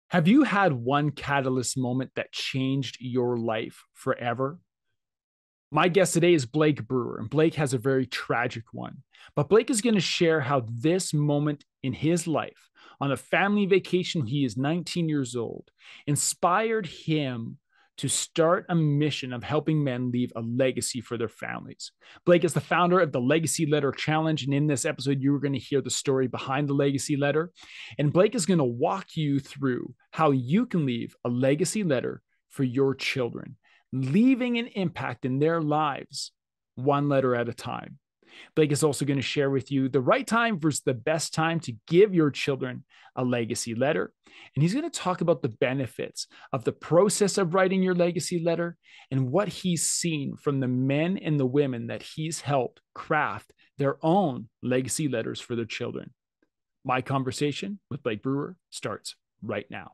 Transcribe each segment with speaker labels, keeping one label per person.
Speaker 1: Have you had one catalyst moment that changed your life forever? My guest today is Blake Brewer, and Blake has a very tragic one. But Blake is going to share how this moment in his life, on a family vacation, he is 19 years old, inspired him to start a mission of helping men leave a legacy for their families. Blake is the founder of the Legacy Letter Challenge. And in this episode, you are going to hear the story behind the legacy letter. And Blake is going to walk you through how you can leave a legacy letter for your children, leaving an impact in their lives one letter at a time. Blake is also going to share with you the right time versus the best time to give your children a legacy letter. And he's going to talk about the benefits of the process of writing your legacy letter and what he's seen from the men and the women that he's helped craft their own legacy letters for their children. My conversation with Blake Brewer starts right now.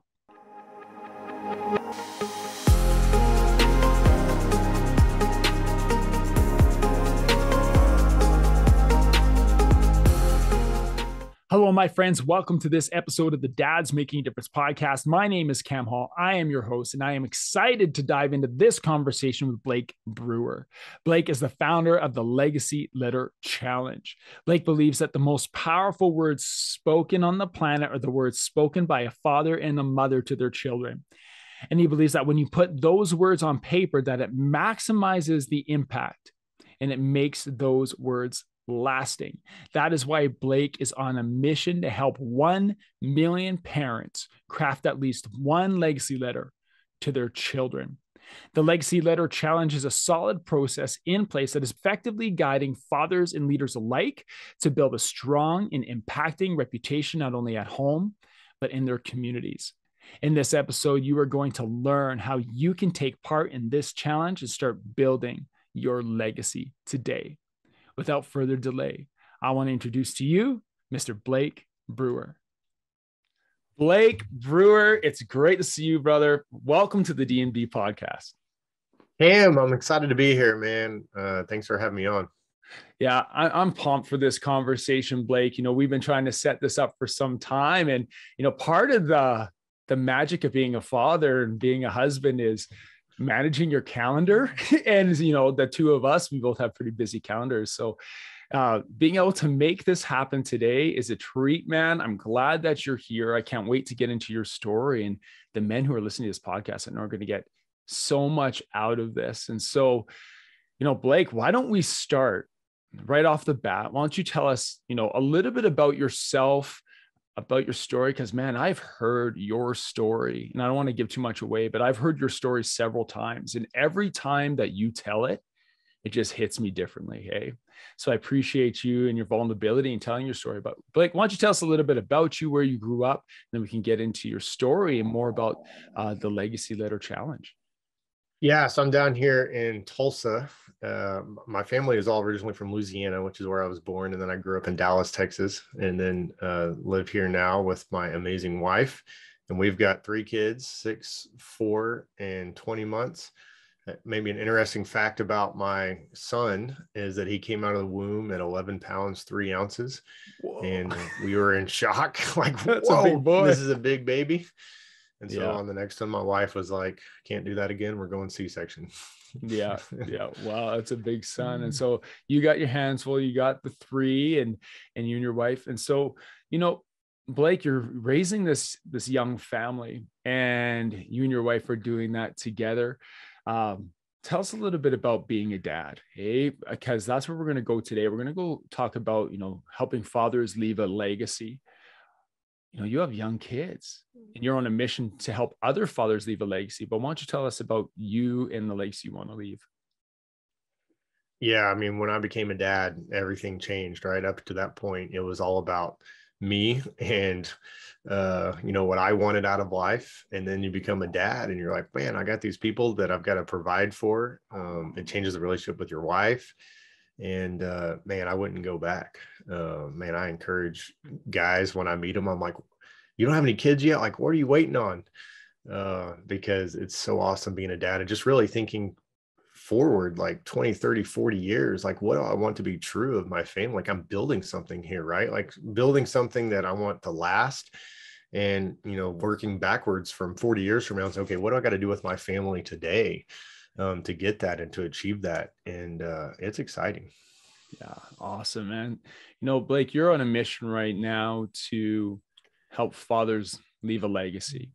Speaker 1: Hello, my friends. Welcome to this episode of the Dads Making a Difference podcast. My name is Cam Hall. I am your host, and I am excited to dive into this conversation with Blake Brewer. Blake is the founder of the Legacy Letter Challenge. Blake believes that the most powerful words spoken on the planet are the words spoken by a father and a mother to their children. And he believes that when you put those words on paper, that it maximizes the impact and it makes those words lasting. That is why Blake is on a mission to help 1 million parents craft at least one legacy letter to their children. The Legacy Letter Challenge is a solid process in place that is effectively guiding fathers and leaders alike to build a strong and impacting reputation, not only at home, but in their communities. In this episode, you are going to learn how you can take part in this challenge and start building your legacy today. Without further delay, I want to introduce to you Mr. Blake Brewer. Blake Brewer, it's great to see you, brother. Welcome to the D&B podcast.
Speaker 2: Cam, I'm excited to be here, man. Thanks for having me on.
Speaker 1: Yeah, I'm pumped for this conversation, Blake. We've been trying to set this up for some time. And, part of the magic of being a father and being a husband is managing your calendar. And, the two of us, we both have pretty busy calendars. So being able to make this happen today is a treat, man. I'm glad that you're here. I can't wait to get into your story. And the men who are listening to this podcast are going to get so much out of this. And so, Blake, why don't we start right off the bat? Why don't you tell us, a little bit about yourself, about your story, because man, I've heard your story and I don't want to give too much away, but I've heard your story several times, and every time that you tell it, it just hits me differently. Hey, so I appreciate you and your vulnerability in telling your story. But Blake, why don't you tell us a little bit about you, where you grew up, and then we can get into your story and more about the Legacy Letter Challenge.
Speaker 2: Yeah, so I'm down here in Tulsa. My family is all originally from Louisiana, which is where I was born. And then I grew up in Dallas, Texas, and then live here now with my amazing wife. And we've got 3 kids, 6, 4, and 20 months. Maybe an interesting fact about my son is that he came out of the womb at 11 pounds, 3 ounces. Whoa. And we were in shock. Like,
Speaker 1: that's
Speaker 2: whoa,
Speaker 1: a big boy.
Speaker 2: This is a big baby. And so
Speaker 1: yeah.
Speaker 2: On the next one, my wife was like, can't do that again. We're going C-section.
Speaker 1: Yeah. Wow. That's a big son. And so you got your hands full, you got the 3 and you and your wife. And so, Blake, you're raising this young family, and you and your wife are doing that together. Tell us a little bit about being a dad, hey, because that's where we're going to go today. We're going to go talk about, helping fathers leave a legacy. You have young kids and you're on a mission to help other fathers leave a legacy, but why don't you tell us about you and the legacy you want to leave?
Speaker 2: Yeah. I mean, when I became a dad, everything changed, right? Up to that point, it was all about me and, what I wanted out of life. And then you become a dad and you're like, man, I got these people that I've got to provide for. It changes the relationship with your wife. And man, I wouldn't go back. Man, I encourage guys when I meet them, I'm like, you don't have any kids yet? Like, what are you waiting on? Because it's so awesome being a dad and just really thinking forward, like 20, 30, 40 years, like what do I want to be true of my family? Like I'm building something here, right? Like building something that I want to last. And, working backwards from 40 years from now, it's okay, what do I got to do with my family today to get that and to achieve that? And it's exciting.
Speaker 1: Yeah, awesome, man. Blake, you're on a mission right now to help fathers leave a legacy.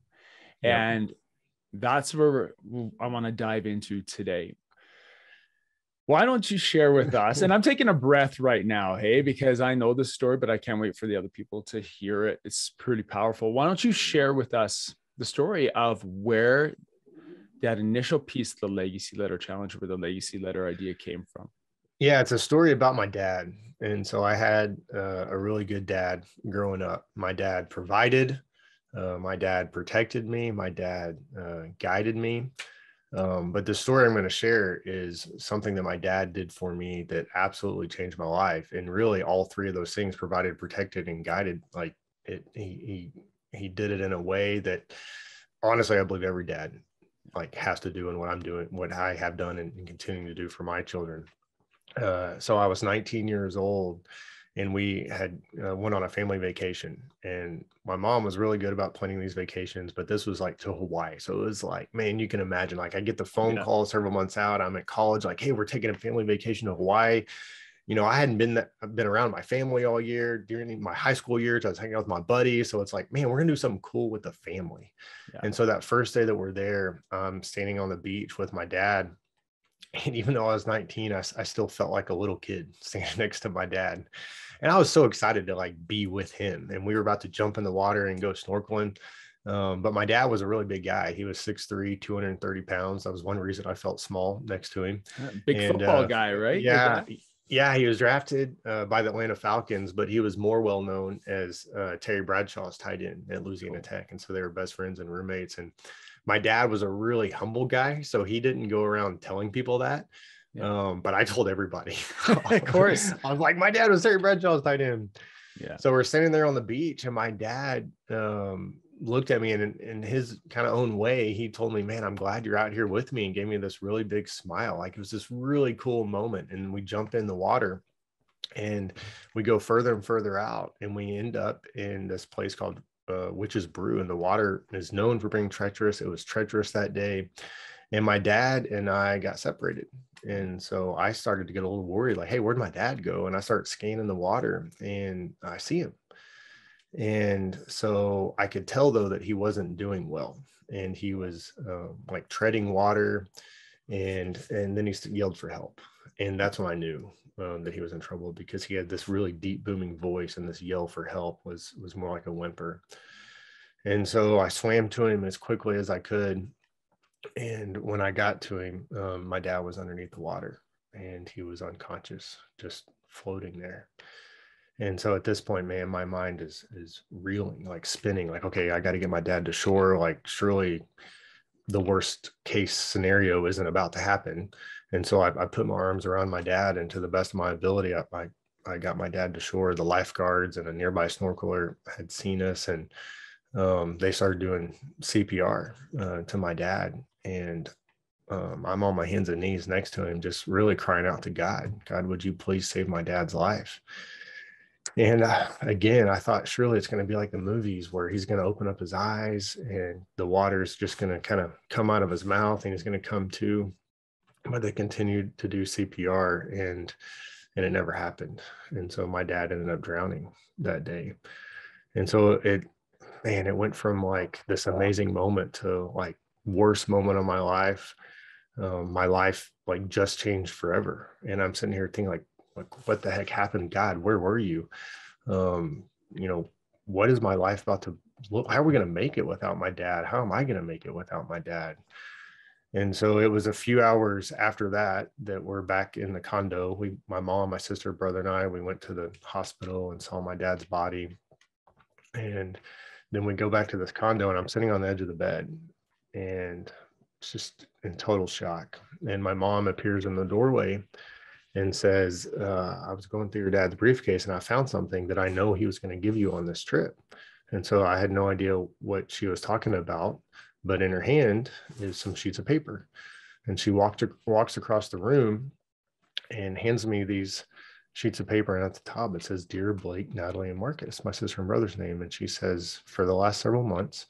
Speaker 2: Yep.
Speaker 1: And that's where I want to dive into today. Why don't you share with us? And I'm taking a breath right now, hey, because I know this story, but I can't wait for the other people to hear it. It's pretty powerful. Why don't you share with us the story of where that initial piece of the legacy letter challenge, where the legacy letter idea came from?
Speaker 2: Yeah, it's a story about my dad. And so I had a really good dad growing up. My dad provided, my dad protected me, my dad guided me. But the story I'm going to share is something that my dad did for me that absolutely changed my life. And really, all three of those things, provided, protected, and guided, like it, he did it in a way that honestly, I believe every dad like has to do, and what I'm doing, what I have done and continuing to do for my children. So I was 19 years old, and we had went on a family vacation, and my mom was really good about planning these vacations, but this was like to Hawaii. So it was like, man, you can imagine, like I get the phone call several months out. I'm at college, like, hey, we're taking a family vacation to Hawaii. I hadn't been around my family all year. During my high school years, I was hanging out with my buddies. So it's like, man, we're going to do something cool with the family. Yeah. And so that first day that we're there, I'm standing on the beach with my dad. And even though I was 19, I still felt like a little kid standing next to my dad. And I was so excited to like be with him. And we were about to jump in the water and go snorkeling. But my dad was a really big guy. He was 6'3", 230 pounds. That was one reason I felt small next to him.
Speaker 1: Big football guy, right?
Speaker 2: Yeah. Yeah, he was drafted by the Atlanta Falcons, but he was more well known as Terry Bradshaw's tight end at Louisiana Tech. And so they were best friends and roommates. And my dad was a really humble guy, so he didn't go around telling people that. Yeah. But I told everybody.
Speaker 1: Of course.
Speaker 2: I was like, my dad was Terry Bradshaw's tight end.
Speaker 1: Yeah.
Speaker 2: So we're standing there on the beach, and my dad looked at me, and in his kind of own way, he told me, man, I'm glad you're out here with me, and gave me this really big smile. Like it was this really cool moment. And we jump in the water, and we go further and further out, and we end up in this place called Witch's Brew, and the water is known for being treacherous. It was treacherous that day, and my dad and I got separated. And so I started to get a little worried, like, hey, where'd my dad go? And I start scanning the water, and I see him. And so I could tell, though, that he wasn't doing well, and he was like treading water, and then he yelled for help. And that's when I knew that he was in trouble, because he had this really deep booming voice, and this yell for help was more like a whimper. And so I swam to him as quickly as I could. And when I got to him, my dad was underneath the water, and he was unconscious, just floating there. And so at this point, man, my mind is reeling, like spinning, like, okay, I got to get my dad to shore. Like, surely the worst case scenario isn't about to happen. And so I put my arms around my dad, and to the best of my ability, I got my dad to shore. The lifeguards and a nearby snorkeler had seen us, and they started doing CPR to my dad. And I'm on my hands and knees next to him, just really crying out to God, would you please save my dad's life? And again, I thought, surely it's going to be like the movies where he's going to open up his eyes and the water's just going to kind of come out of his mouth and he's going to come to. But they continued to do CPR, and it never happened. And so my dad ended up drowning that day. And so it went from like this amazing moment to like worst moment of my life. My life like just changed forever. And I'm sitting here thinking like, what the heck happened? God, where were you? What is my life about to look? How are we going to make it without my dad? How am I going to make it without my dad? And so it was a few hours after that we're back in the condo. My mom, my sister, brother, and I, we went to the hospital and saw my dad's body. And then we go back to this condo, and I'm sitting on the edge of the bed, and just in total shock. And my mom appears in the doorway and says, I was going through your dad's briefcase, and I found something that I know he was going to give you on this trip. And so I had no idea what she was talking about, but in her hand is some sheets of paper. And she walks across the room and hands me these sheets of paper, and at the top it says, "Dear Blake, Natalie, and Marcus," my sister and brother's name. And she says, "For the last several months,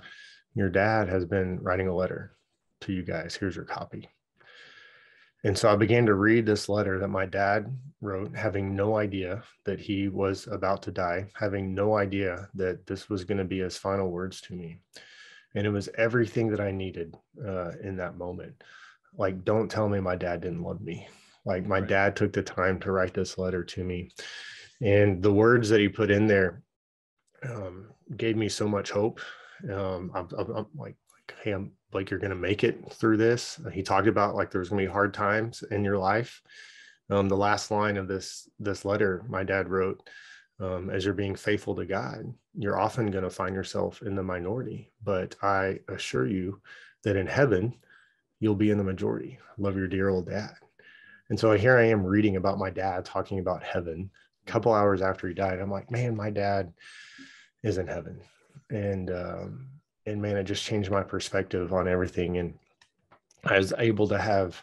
Speaker 2: your dad has been writing a letter to you guys. Here's your copy." And so I began to read this letter that my dad wrote, having no idea that he was about to die, having no idea that this was going to be his final words to me. And it was everything that I needed in that moment. Like, don't tell me my dad didn't love me. Like, my dad took the time to write this letter to me. And the words that he put in there gave me so much hope. I'm like, hey, I'm like, you're going to make it through this. He talked about like there's going to be hard times in your life. The last line of this letter my dad wrote, as you're being faithful to God, you're often going to find yourself in the minority, but I assure you that in heaven, you'll be in the majority. Love, your dear old dad. And so here I am reading about my dad talking about heaven a couple hours after he died. I'm like, man, my dad is in heaven. And man, it just changed my perspective on everything. And I was able to have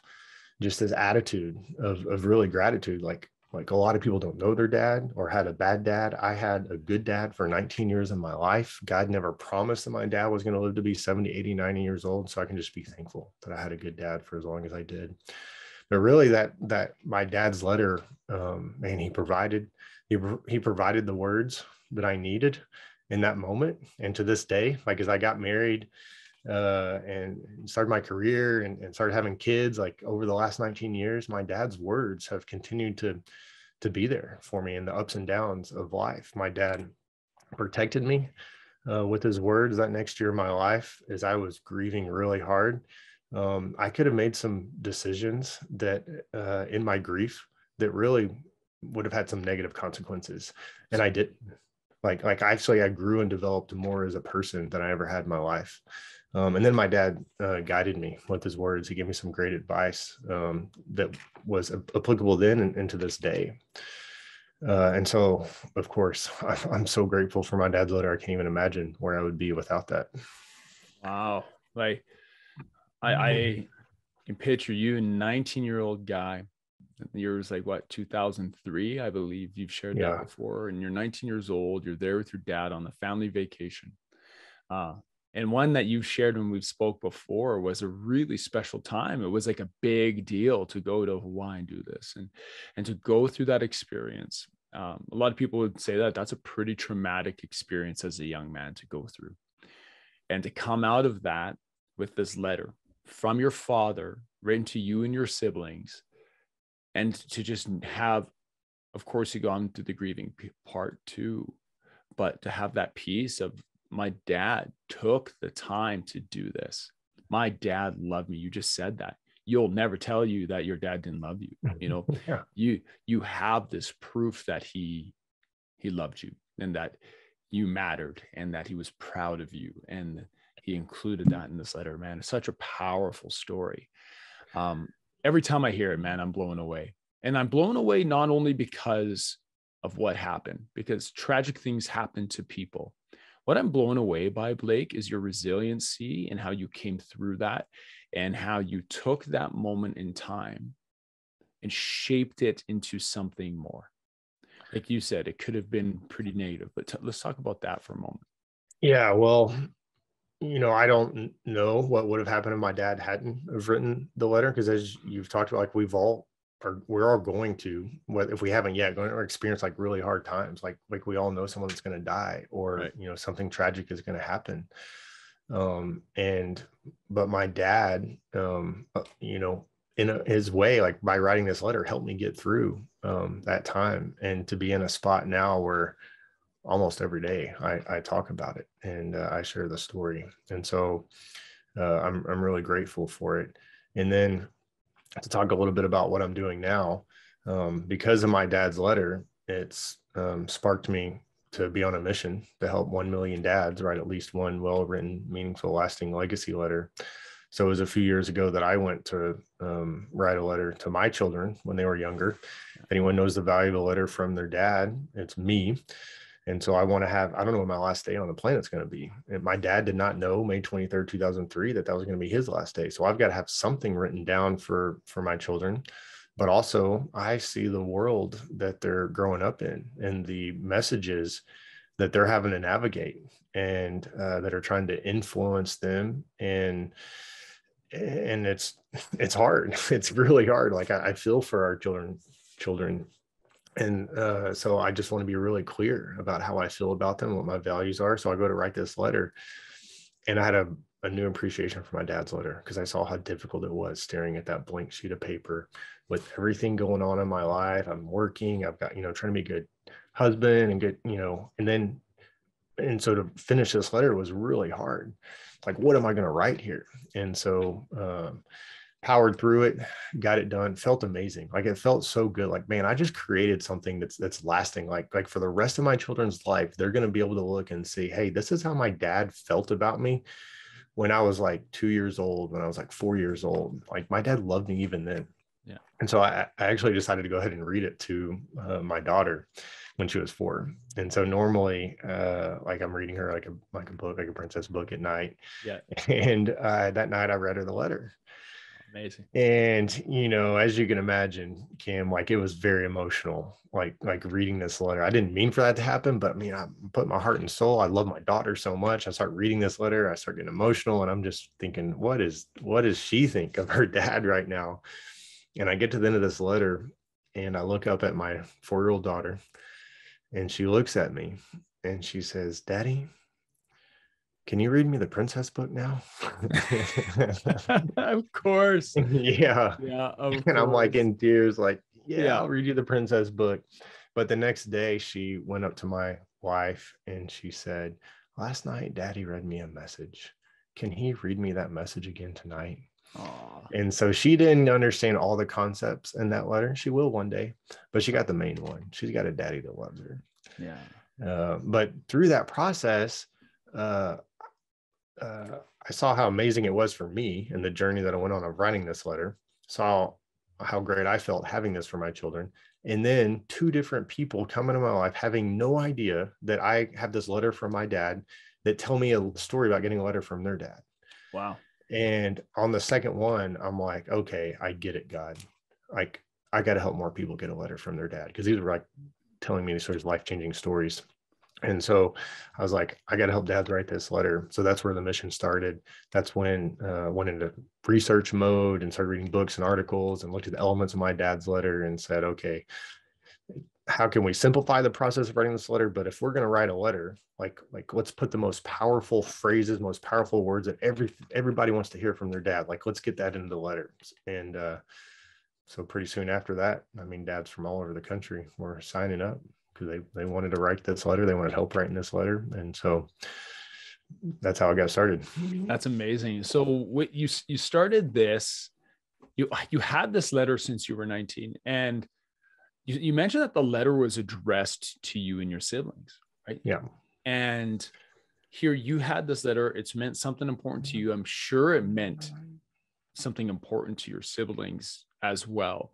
Speaker 2: just this attitude of really gratitude. Like a lot of people don't know their dad or had a bad dad. I had a good dad for 19 years of my life. God never promised that my dad was going to live to be 70, 80, 90 years old. So I can just be thankful that I had a good dad for as long as I did. But really that my dad's letter, man, he provided the words that I needed in that moment. And to this day, like as I got married and started my career and started having kids, like over the last 19 years, my dad's words have continued to be there for me in the ups and downs of life. My dad protected me with his words that next year of my life as I was grieving really hard. I could have made some decisions that in my grief that really would have had some negative consequences. And I didn't. Like actually I grew and developed more as a person than I ever had in my life. And then my dad guided me with his words. He gave me some great advice that was applicable then and to this day. And so, of course, I'm so grateful for my dad's letter. I can't even imagine where I would be without that.
Speaker 1: Wow. Like I can picture you, a 19-year-old guy. The year was like what, 2003, I believe you've shared that before. And you're 19 years old. You're there with your dad on a family vacation. And one that you've shared when we've spoke before was a really special time. It was like a big deal to go to Hawaii and do this and to go through that experience. A lot of people would say that that's a pretty traumatic experience as a young man to go through. And to come out of that with this letter from your father written to you and your siblings, and to just have, of course, you gone through the grieving part too, but to have that piece of my dad took the time to do this. My dad loved me. You just said that. You'll never tell you that your dad didn't love you. You know, you have this proof that he loved you and that you mattered and that he was proud of you. And he included that in this letter, man. It's such a powerful story. Every time I hear it, man, I'm blown away. And I'm blown away not only because of what happened, because tragic things happen to people. What I'm blown away by, Blake, is your resiliency and how you came through that and how you took that moment in time and shaped it into something more. Like you said, it could have been pretty negative, but let's talk about that for a moment.
Speaker 2: Yeah, well, you know, I don't know what would have happened if my dad hadn't have written the letter, because as you've talked about, like we're all going to, what if we haven't yet, going to experience like really hard times, like we all know someone that's going to die, or you know, something tragic is going to happen. But my dad, you know, in his way, like by writing this letter, helped me get through that time, and to be in a spot now where almost every day I talk about it and I share the story. And so I'm really grateful for it. And then to talk a little bit about what I'm doing now, because of my dad's letter, it's sparked me to be on a mission to help 1 million dads write at least one well-written, meaningful, lasting legacy letter. So it was a few years ago that I went to write a letter to my children when they were younger. If anyone knows the value of a letter from their dad, it's me. And so I want to have, I don't know what my last day on the planet's going to be. And my dad did not know May 23rd, 2003, that was going to be his last day. So I've got to have something written down for my children but also I see the world that they're growing up in and the messages that they're having to navigate, and that are trying to influence them. And it's hard. It's really hard. Like I feel for our children. And so I just want to be really clear about how I feel about them, what my values are. So I go to write this letter, and I had a new appreciation for my dad's letter, because I saw how difficult it was staring at that blank sheet of paper with everything going on in my life. I'm working, I've got, trying to be a good husband and good, and so to finish this letter was really hard. Like, what am I going to write here? And so powered through it, got it done, felt amazing. Like, it felt so good. Like, man, I just created something that's lasting. Like for the rest of my children's life, they're going to be able to look and see, hey, this is how my dad felt about me when I was like 2 years old, when I was like 4 years old. Like, my dad loved me even then.
Speaker 1: Yeah.
Speaker 2: And so I actually decided to go ahead and read it to my daughter when she was 4. And so normally, like, I'm reading her like a book, like a princess book at night.
Speaker 1: Yeah.
Speaker 2: And that night I read her the letter.
Speaker 1: Amazing.
Speaker 2: And, as you can imagine, Kim, like, it was very emotional, like reading this letter. I didn't mean for that to happen, but I mean, I put my heart and soul. I love my daughter so much. I start reading this letter, I start getting emotional, and I'm just thinking, what does she think of her dad right now? And I get to the end of this letter, and I look up at my 4-year-old daughter, and she looks at me and she says, Daddy, can you read me the princess book now?
Speaker 1: Of course.
Speaker 2: Yeah.
Speaker 1: Yeah, of
Speaker 2: And I'm like
Speaker 1: course.
Speaker 2: in tears, like, yeah,
Speaker 1: Yeah.
Speaker 2: I'll read you the princess book. But the next day she went up to my wife and she said, last night, Daddy read me a message. Can he read me that message again tonight?
Speaker 1: Aw.
Speaker 2: And so she didn't understand all the concepts in that letter. She will one day, but she got the main one. She's got a daddy that loves her.
Speaker 1: Yeah.
Speaker 2: But through that process, uh, I saw how amazing it was for me and the journey that I went on of writing this letter, saw how great I felt having this for my children. And then 2 different people come into my life having no idea that I have this letter from my dad, that tell me a story about getting a letter from their dad.
Speaker 1: Wow.
Speaker 2: And on the second one, I'm like, okay, I get it, God. Like, I got to help more people get a letter from their dad, because these were like telling me these sort of life-changing stories. And so I was like, I got to help dads write this letter. So that's where the mission started. That's when went into research mode and started reading books and articles and looked at the elements of my dad's letter and said, okay, how can we simplify the process of writing this letter? But if we're going to write a letter, like let's put the most powerful phrases, most powerful words that everybody wants to hear from their dad. Like, let's get that into the letter. And so pretty soon after that, I mean, dads from all over the country were signing up, because they wanted to write this letter. They wanted help writing this letter. And so that's how I got started.
Speaker 1: That's amazing. So what you started this, you had this letter since you were 19, and you mentioned that the letter was addressed to you and your siblings, right?
Speaker 2: Yeah.
Speaker 1: And here you had this letter. It's meant something important to you. I'm sure it meant something important to your siblings as well.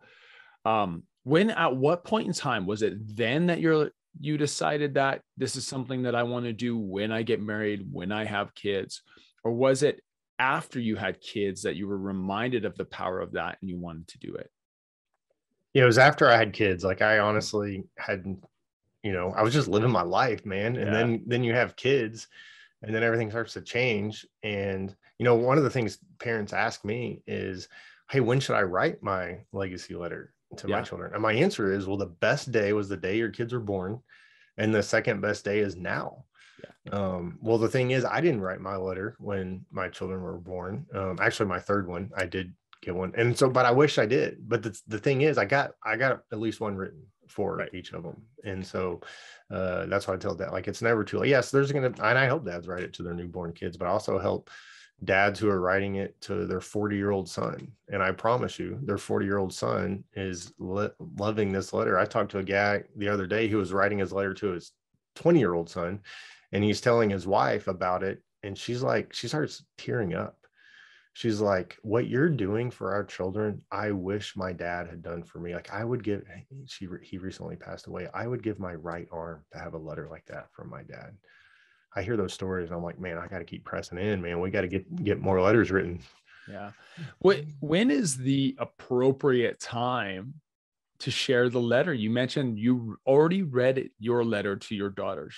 Speaker 1: At what point in time was it then that you decided that this is something that I want to do when I get married, when I have kids? Or was it after you had kids that you were reminded of the power of that and you wanted to do it?
Speaker 2: Yeah, it was after I had kids. Like, I honestly hadn't, I was just living my life, man. And
Speaker 1: Yeah.
Speaker 2: then you have kids, and then everything starts to change. And, one of the things parents ask me is, hey, when should I write my legacy letter to my children? And my answer is, well, the best day was the day your kids were born. And the second best day is now.
Speaker 1: Yeah.
Speaker 2: Well, the thing is, I didn't write my letter when my children were born. Actually, my third one, I did get one. And so, but I wish I did. But the thing is, I got at least one written for each of them. And so that's why I tell dad, like, it's never too late. Yes, and I help dads write it to their newborn kids, but I also help dads who are writing it to their 40-year-old son. And I promise you, their 40-year-old son is loving this letter. I talked to a guy the other day who was writing his letter to his 20-year-old son, and he's telling his wife about it. And she starts tearing up. She's like, what you're doing for our children, I wish my dad had done for me. Like, he recently passed away. I would give my right arm to have a letter like that from my dad. I hear those stories and I'm like, man, I got to keep pressing in, man. We got to get more letters written.
Speaker 1: Yeah. When is the appropriate time to share the letter? You mentioned you already read your letter to your daughter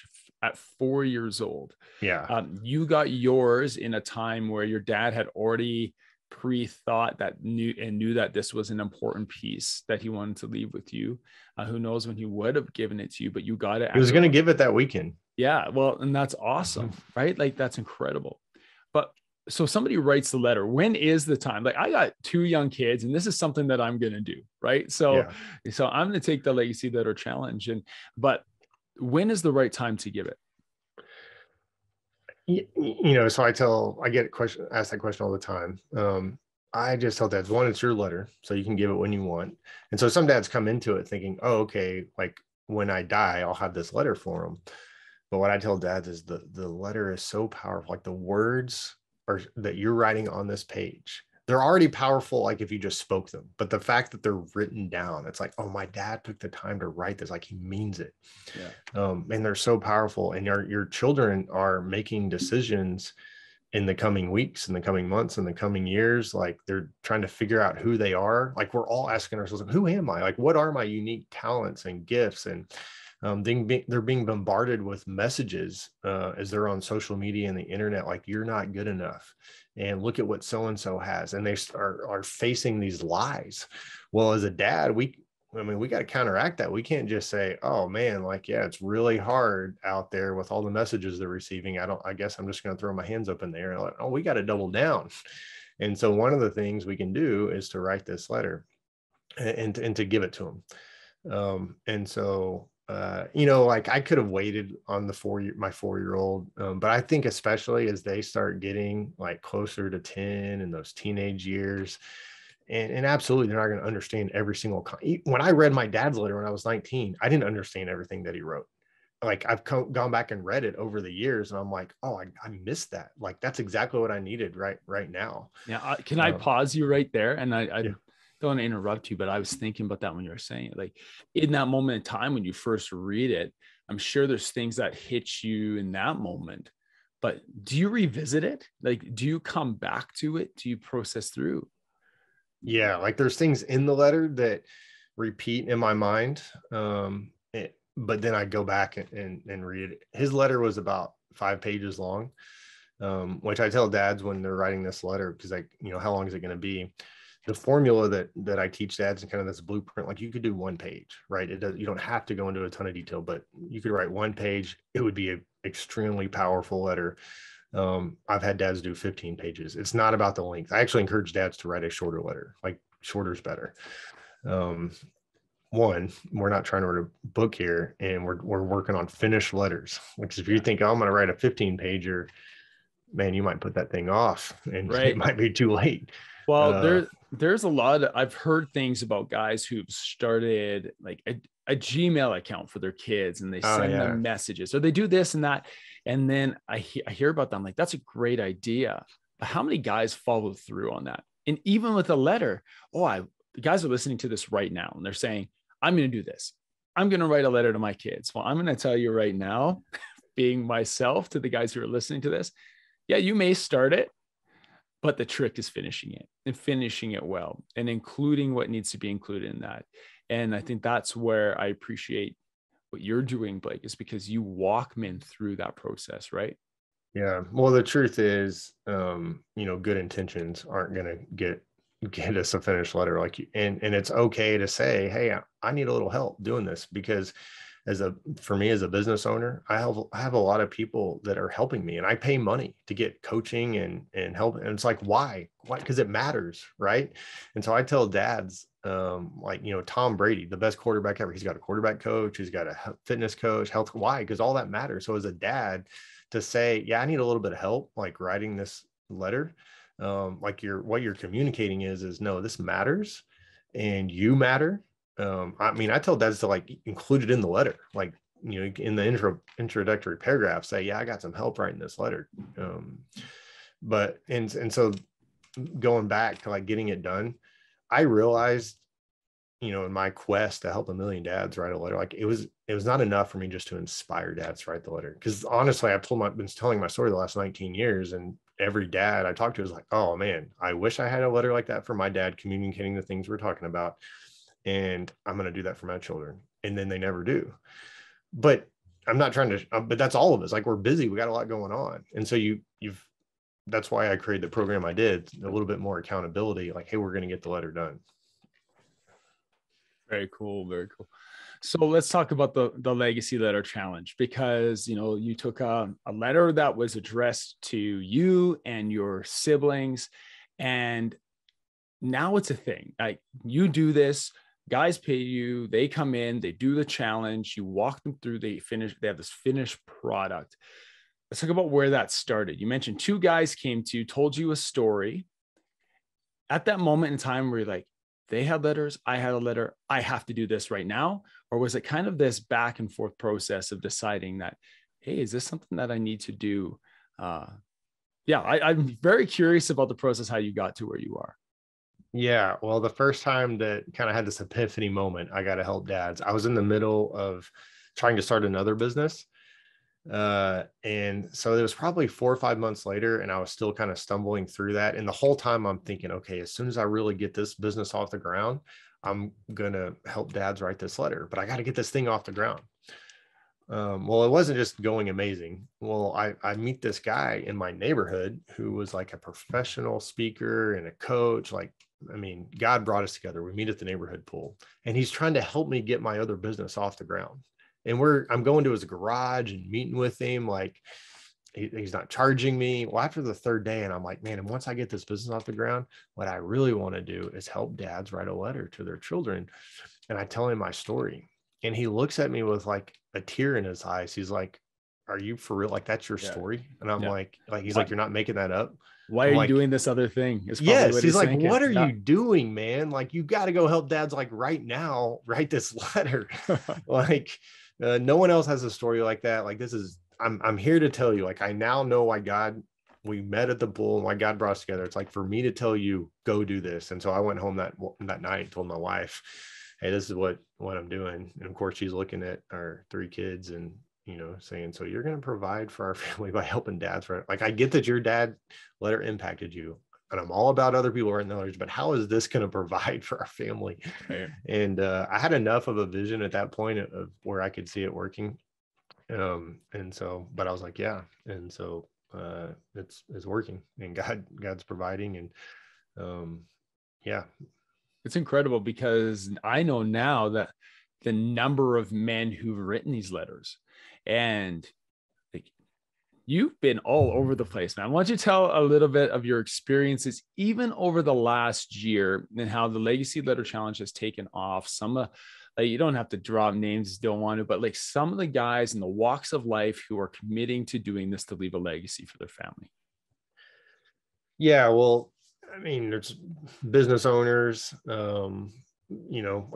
Speaker 1: at 4 years old.
Speaker 2: Yeah.
Speaker 1: You got yours in a time where your dad had already pre-thought that knew that this was an important piece that he wanted to leave with you. Who knows when he would have given it to you, but you got it
Speaker 2: He was
Speaker 1: at
Speaker 2: going to
Speaker 1: your,
Speaker 2: give it that weekend.
Speaker 1: yeah. Well, and that's awesome, right? Like that's incredible. But so somebody writes the letter. When is the time? Like I got two young kids, and this is something that I'm going to do, right? So,
Speaker 2: Yeah.
Speaker 1: so I'm going to take the legacy letter challenge, but when is the right time to give it?
Speaker 2: So I get asked that question all the time. I just tell dads, one, it's your letter, so you can give it when you want. And so some dads come into it thinking, oh, okay, like when I die, I'll have this letter for them. But what I tell dads is the letter is so powerful. Like the words that you're writing on this page, they're already powerful. Like if you just spoke them, but the fact that they're written down, it's like, oh, my dad took the time to write this. Like he means it.
Speaker 1: Yeah.
Speaker 2: And they're so powerful. And your children are making decisions in the coming weeks, in the coming months, in the coming years. Like they're trying to figure out who they are. Like we're all asking ourselves, who am I? Like, what are my unique talents and gifts? And they're being bombarded with messages as they're on social media and the internet, like you're not good enough, and look at what so and so has, and they are facing these lies. Well, as a dad, we got to counteract that. We can't just say, oh man, like, yeah, it's really hard out there with all the messages they're receiving. I guess I'm just going to throw my hands up in the air. Like, oh, we got to double down. And so one of the things we can do is to write this letter and to give it to them. And so like I could have waited on my 4-year-old, but I think especially as they start getting like closer to 10 and those teenage years, and absolutely they're not going to understand every single when I read my dad's letter when I was 19, I didn't understand everything that he wrote. Like I've gone back and read it over the years, and I'm like, oh, I missed that. Like that's exactly what I needed right now.
Speaker 1: Yeah. Can I pause you right there? And I
Speaker 2: Yeah.
Speaker 1: don't want to interrupt you, but I was thinking about that when you were saying it. Like in that moment in time when you first read it, I'm sure there's things that hit you in that moment. But do you revisit it? Like, do you come back to it? Do you process through?
Speaker 2: Yeah, like there's things in the letter that repeat in my mind. But then I go back and read it. His letter was about 5 pages long, which I tell dads when they're writing this letter, because how long is it going to be? The formula that I teach dads and kind of this blueprint, like you could do 1 page, right? You don't have to go into a ton of detail, but you could write 1 page. It would be an extremely powerful letter. I've had dads do 15 pages. It's not about the length. I actually encourage dads to write a shorter letter. Like shorter is better. One, we're not trying to write a book here, and we're working on finished letters. Which if you think, oh, I'm going to write a 15 pager, man, you might put that thing off, and
Speaker 1: Right.
Speaker 2: it might be too late.
Speaker 1: Well, there's a lot I've heard things about guys who've started like a Gmail account for their kids, and they send them messages, or they do this and that. And then I hear about them, like, that's a great idea. But how many guys follow through on that? And even with a letter, the guys are listening to this right now, and they're saying, I'm going to do this. I'm going to write a letter to my kids. Well, I'm going to tell you right now, being myself, to the guys who are listening to this, yeah, you may start it, but the trick is finishing it and finishing it well and including what needs to be included in that. And I think that's where I appreciate what you're doing, Blake, is because you walk men through that process, right?
Speaker 2: Yeah. Well, the truth is, good intentions aren't going to get us a finished letter. And it's okay to say, hey, I need a little help doing this, because for me as a business owner, I have a lot of people that are helping me, and I pay money to get coaching and help. And it's like, why? Because it matters. Right. And so I tell dads, Tom Brady, the best quarterback ever, he's got a quarterback coach, he's got a fitness coach, health. Why? Because all that matters. So as a dad, to say, yeah, I need a little bit of help, like writing this letter, what you're communicating is no, this matters and you matter. I tell dads to like include it in the letter, like, in the introductory paragraph, say, yeah, I got some help writing this letter. But so going back to like getting it done, I realized, in my quest to help 1 million dads write a letter, like it was not enough for me just to inspire dads to write the letter. Because honestly, I've been telling my story the last 19 years, and every dad I talked to was like, oh man, I wish I had a letter like that for my dad, communicating the things we're talking about. And I'm going to do that for my children. And then they never do. But I'm not trying to, but that's all of us. Like, we're busy. We got a lot going on. And so that's why I created the program I did, a little bit more accountability. Like, hey, we're going to get the letter done.
Speaker 1: Very cool. Very cool. So let's talk about the legacy letter challenge, because, you took a letter that was addressed to you and your siblings, and now it's a thing. Like, you do this, guys pay you, they come in, they do the challenge, you walk them through, they have this finished product. Let's talk about where that started. You mentioned two guys came to you, told you a story. At that moment in time where you're like, they had letters, I had a letter, I have to do this right now? Or was it kind of this back and forth process of deciding that, hey, is this something that I need to do? I'm very curious about the process, how you got to where you are.
Speaker 2: Yeah. Well, the first time that kind of had this epiphany moment, I got to help dads. I was in the middle of trying to start another business. And so it was probably 4 or 5 months later, and I was still kind of stumbling through that. And the whole time I'm thinking, okay, as soon as I really get this business off the ground, I'm going to help dads write this letter, but I got to get this thing off the ground. Well, it wasn't just going amazing. Well, I meet this guy in my neighborhood who was like a professional speaker and a coach. Like, I mean, God brought us together. We meet at the neighborhood pool, and he's trying to help me get my other business off the ground. And I'm going to his garage and meeting with him. Like, he's not charging me. Well, after the third day, and I'm like, man, and once I get this business off the ground, what I really want to do is help dads write a letter to their children. And I tell him my story, and he looks at me with like a tear in his eyes. He's like, are you for real? Like, that's your story? And I'm like, he's like, you're not making that up?
Speaker 1: Why are you doing this other thing?
Speaker 2: Yes. He's like, what are you doing, man? Like, you got to go help dads, like, right now, write this letter. Like, no one else has a story like that. Like, I'm here to tell you, like, I now know why we met at the pool and why God brought us together. It's like, for me to tell you, go do this. And so I went home that night and told my wife, hey, this is what I'm doing. And of course, she's looking at our 3 kids and, saying, so you're going to provide for our family by helping dads, right? Like, I get that your dad letter impacted you, and I'm all about other people writing the letters, but how is this going to provide for our family? Right. And I had enough of a vision at that point of where I could see it working. And so, but I was like, yeah. And so it's working, and God's providing. And yeah.
Speaker 1: It's incredible, because I know now that the number of men who've written these letters, and like, you've been all over the place, man. Why don't you tell a little bit of your experiences, even over the last year, and how the Legacy Letter Challenge has taken off? Like, you don't have to drop names, don't want to, but like some of the guys in the walks of life who are committing to doing this to leave a legacy for their family.
Speaker 2: Yeah, well, I mean, there's business owners.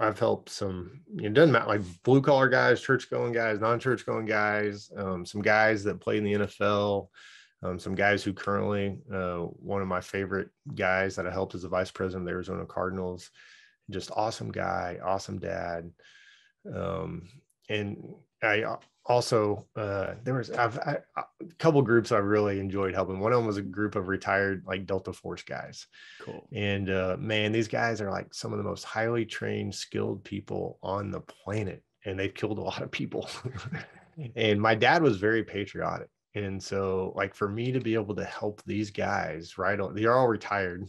Speaker 2: I've helped some, it doesn't matter, like blue collar guys, church going guys, non-church going guys, some guys that play in the NFL, some guys who currently, one of my favorite guys that I helped as the vice president of the Arizona Cardinals, just awesome guy, awesome dad. And I also, there was a couple groups I really enjoyed helping. One of them was a group of retired, like, Delta Force guys.
Speaker 1: Cool.
Speaker 2: And man, these guys are like some of the most highly trained, skilled people on the planet, and they've killed a lot of people. And my dad was very patriotic. And so, like, for me to be able to help these guys, right, they're all retired.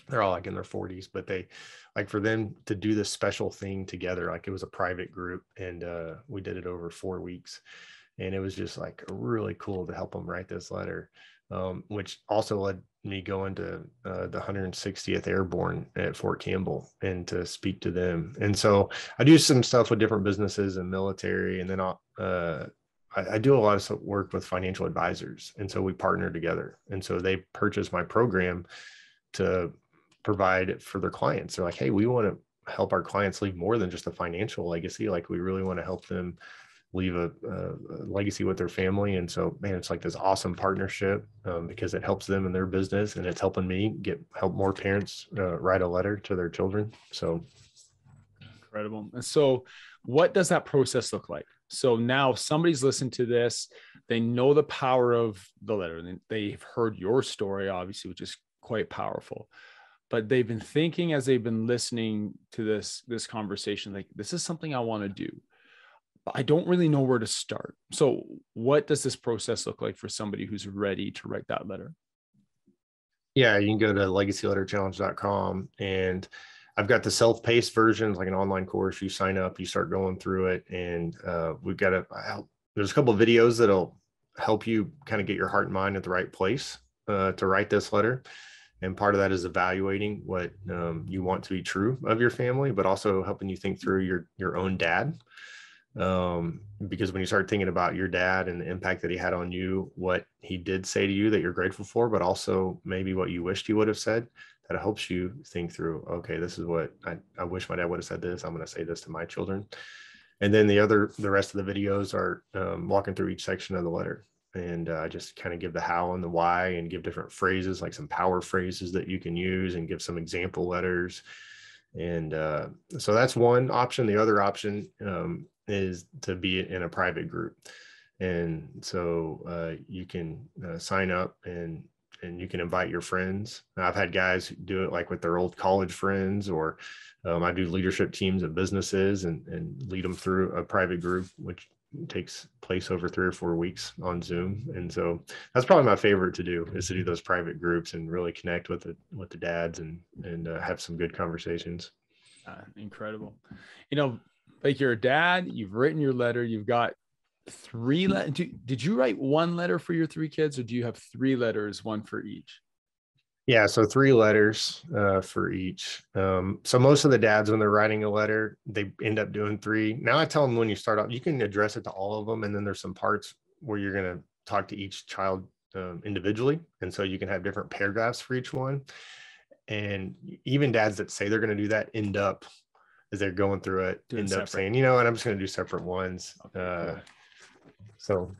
Speaker 2: They're all like in their 40s, but they, like, for them to do this special thing together, like, it was a private group, and we did it over 4 weeks, and it was just like really cool to help them write this letter, which also led me going to the 160th Airborne at Fort Campbell and to speak to them. And so I do some stuff with different businesses and military, and then I do a lot of work with financial advisors, and so we partner together, and so they purchase my program to provide it for their clients. They're like, hey, we want to help our clients leave more than just a financial legacy. Like, we really want to help them leave a legacy with their family. And so, man, it's like this awesome partnership, because it helps them in their business, and it's helping me help more parents write a letter to their children. So
Speaker 1: incredible. And so what does that process look like? So now somebody's listened to this, they know the power of the letter, and they've heard your story, obviously, which is quite powerful. But they've been thinking as they've been listening to this conversation, like, this is something I want to do, but I don't really know where to start. So what does this process look like for somebody who's ready to write that letter?
Speaker 2: Yeah, you can go to legacyletterchallenge.com, and I've got the self-paced version, like an online course. You sign up, you start going through it, and we've got there's a couple of videos that'll help you kind of get your heart and mind at the right place to write this letter. And part of that is evaluating what you want to be true of your family, but also helping you think through your own dad. Because when you start thinking about your dad and the impact that he had on you, what he did say to you that you're grateful for, but also maybe what you wished he would have said, that helps you think through, okay, this is what I wish my dad would have said this. I'm going to say this to my children. And then the rest of the videos are walking through each section of the letter. And I just kind of give the how and the why, and give different phrases, like some power phrases that you can use, and give some example letters. And so that's one option. The other option is to be in a private group. And so you can sign up, and you can invite your friends. I've had guys do it like with their old college friends, or I do leadership teams at businesses and lead them through a private group, which takes place over 3 or 4 weeks on Zoom. And so that's probably my favorite to do, is to do those private groups and really connect with the dads and have some good conversations.
Speaker 1: Incredible. Like, you're a dad, you've written your letter, you've got 3 letters. Did you write 1 letter for your 3 kids, or do you have 3 letters, 1 for each?
Speaker 2: Yeah, so 3 letters for each. So most of the dads, when they're writing a letter, they end up doing 3. Now I tell them, when you start off, you can address it to all of them, and then there's some parts where you're going to talk to each child individually, and so you can have different paragraphs for each one. And even dads that say they're going to do that end up, as they're going through it, end up saying, and I'm just going to do separate ones. Okay, cool. So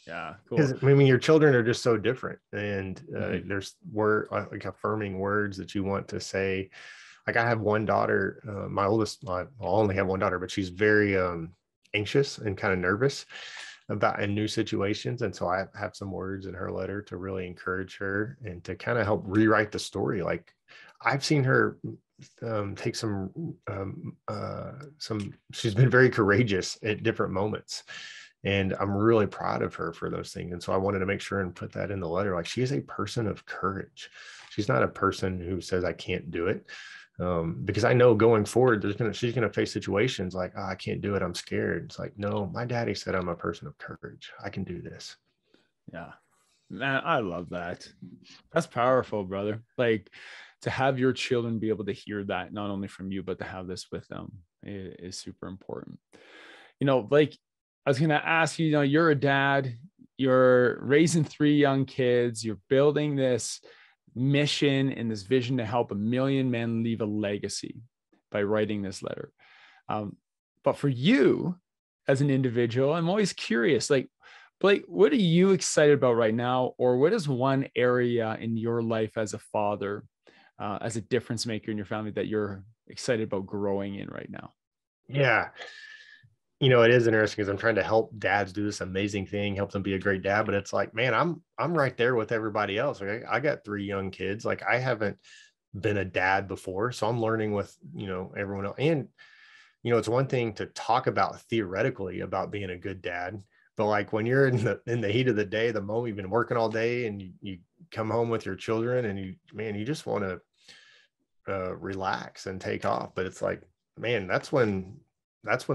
Speaker 1: yeah, cool.
Speaker 2: Because I mean, your children are just so different, and there's like affirming words that you want to say. Like, I have one daughter, my oldest. I only have one daughter, but she's very anxious and kind of nervous about in new situations, and so I have some words in her letter to really encourage her and to kind of help rewrite the story. Like, I've seen her take some. She's been very courageous at different moments. And I'm really proud of her for those things. And so I wanted to make sure and put that in the letter. Like, she is a person of courage. She's not a person who says, I can't do it. Because I know going forward, she's going to face situations like, I can't do it, I'm scared. It's like, no, my daddy said I'm a person of courage. I can do this.
Speaker 1: Yeah, man, I love that. That's powerful, brother. Like, to have your children be able to hear that, not only from you, but to have this with them is super important. Like, I was going to ask you, you're a dad, you're raising 3 young kids, you're building this mission and this vision to help 1 million men leave a legacy by writing this letter. But for you as an individual, I'm always curious, like, Blake, what are you excited about right now? Or what is one area in your life as a father, as a difference maker in your family, that you're excited about growing in right now?
Speaker 2: Yeah. It is interesting, because I'm trying to help dads do this amazing thing, help them be a great dad. But it's like, man, I'm right there with everybody else. Like, I got 3 young kids. Like, I haven't been a dad before, so I'm learning with everyone else. And it's one thing to talk about theoretically about being a good dad, but like, when you're in the heat of the day, the moment you've been working all day, and you come home with your children, and you just want to relax and take off. But it's like, man, that's when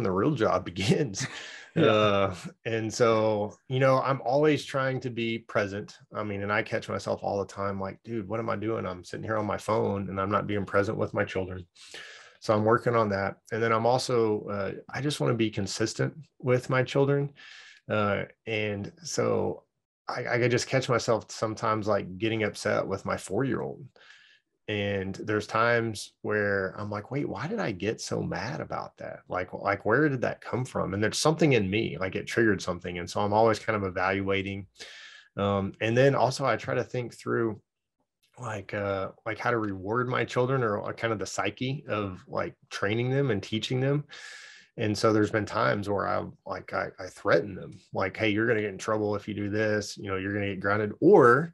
Speaker 2: the real job begins. Yeah. And so, I'm always trying to be present. I mean, and I catch myself all the time, like, dude, what am I doing? I'm sitting here on my phone and I'm not being present with my children. So I'm working on that. And then I'm also, I just want to be consistent with my children. And so I just catch myself sometimes, like, getting upset with my 4-year-old. And there's times where I'm like, wait, why did I get so mad about that? Like, where did that come from? And there's something in me, like, it triggered something. And so I'm always kind of evaluating. And then also I try to think through like how to reward my children, or kind of the psyche of like training them and teaching them. And so there's been times where I threaten them, like, hey, you're going to get in trouble if you do this, you know, you're going to get grounded. Or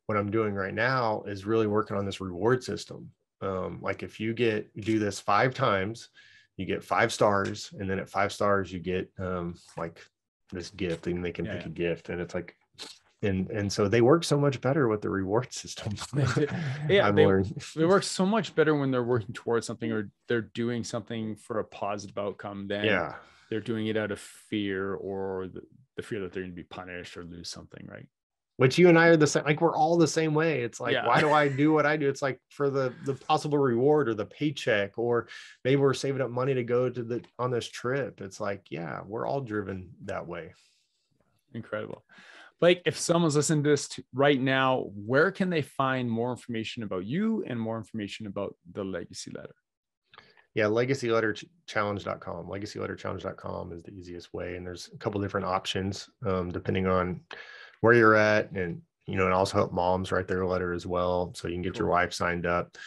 Speaker 2: what I'm doing right now is really working on this reward system. Like if you do this 5 times, you get 5 stars. And then at 5 stars, you get like this gift, and they can pick a gift. And it's like, and so they work so much better with the reward system.
Speaker 1: Yeah, they work so much better when they're working towards something, or they're doing something for a positive outcome than they're doing it out of fear, or the fear that they're going to be punished or lose something, right?
Speaker 2: Which you and I are the same, like we're all the same way. It's like, why do I do what I do? It's like for the possible reward or the paycheck, or maybe we're saving up money to go to on this trip. It's like, yeah, we're all driven that way.
Speaker 1: Incredible. Blake, if someone's listening to this right now, where can they find more information about you and more information about the Legacy Letter?
Speaker 2: Yeah, legacyletterchallenge.com. Legacyletterchallenge.com is the easiest way. And there's a couple different options depending on where you're at. And, you know, and also help moms write their letter as well. So you can get your wife signed up.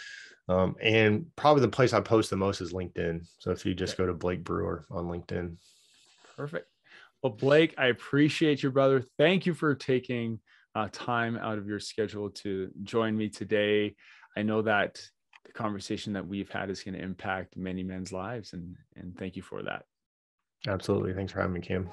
Speaker 2: And probably the place I post the most is LinkedIn. So if you just go to Blake Brewer on LinkedIn.
Speaker 1: Perfect. Well, Blake, I appreciate you, brother. Thank you for taking time out of your schedule to join me today. I know that the conversation that we've had is going to impact many men's lives, and thank you for that.
Speaker 2: Absolutely. Thanks for having me, Kim.